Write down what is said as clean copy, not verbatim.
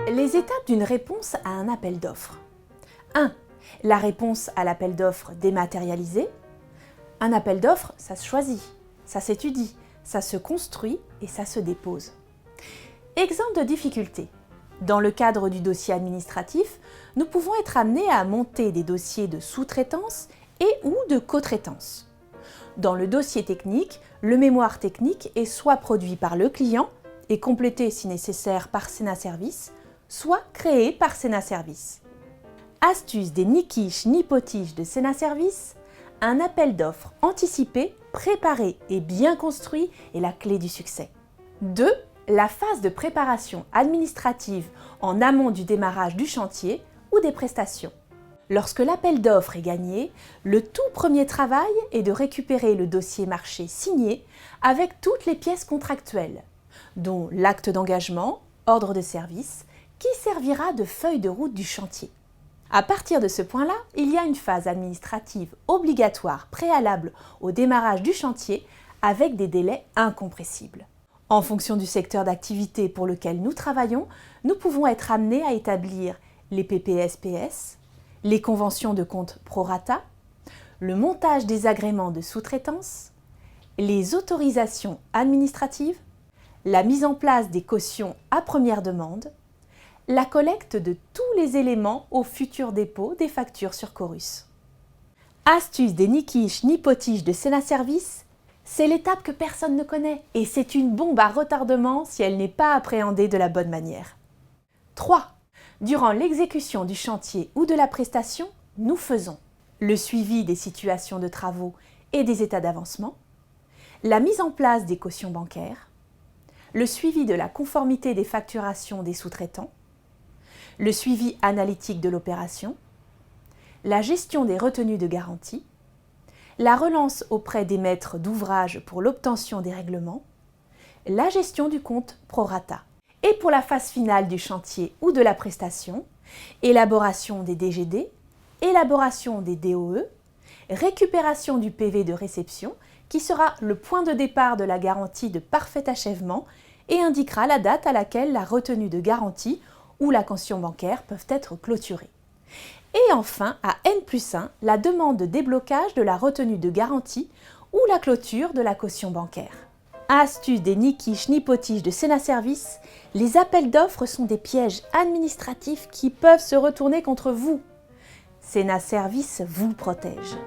Les étapes d'une réponse à un appel d'offres. 1. La réponse à l'appel d'offres dématérialisé. Un appel d'offres, ça se choisit, ça s'étudie, ça se construit et ça se dépose. Exemple de difficulté. Dans le cadre du dossier administratif, nous pouvons être amenés à monter des dossiers de sous-traitance et ou de co-traitance. Dans le dossier technique, le mémoire technique est soit produit par le client et complété si nécessaire par Sénaservice, soit créé par Sénaservice. Astuce des ni quiches ni potiches de Sénaservice, un appel d'offres anticipé, préparé et bien construit est la clé du succès. 2. La phase de préparation administrative en amont du démarrage du chantier ou des prestations. Lorsque l'appel d'offres est gagné, le tout premier travail est de récupérer le dossier marché signé avec toutes les pièces contractuelles, dont l'acte d'engagement, ordre de service, qui servira de feuille de route du chantier. À partir de ce point-là, il y a une phase administrative obligatoire préalable au démarrage du chantier avec des délais incompressibles. En fonction du secteur d'activité pour lequel nous travaillons, nous pouvons être amenés à établir les PPS-PS, les conventions de compte prorata, le montage des agréments de sous-traitance, les autorisations administratives, la mise en place des cautions à première demande, la collecte de tous les éléments au futur dépôt des factures sur Chorus. Astuce des ni quiches ni potiches de Sénaservice, c'est l'étape que personne ne connaît et c'est une bombe à retardement si elle n'est pas appréhendée de la bonne manière. 3. Durant l'exécution du chantier ou de la prestation, nous faisons le suivi des situations de travaux et des états d'avancement, la mise en place des cautions bancaires, le suivi de la conformité des facturations des sous-traitants, le suivi analytique de l'opération, la gestion des retenues de garantie, la relance auprès des maîtres d'ouvrage pour l'obtention des règlements, la gestion du compte prorata. Et pour la phase finale du chantier ou de la prestation, élaboration des DGD, élaboration des DOE, récupération du PV de réception qui sera le point de départ de la garantie de parfait achèvement et indiquera la date à laquelle la retenue de garantie ou la caution bancaire peuvent être clôturées. Et enfin, à N+1, la demande de déblocage de la retenue de garantie ou la clôture de la caution bancaire. Astuce des ni quiches ni potiches de Sénaservice, les appels d'offres sont des pièges administratifs qui peuvent se retourner contre vous. Sénaservice vous protège.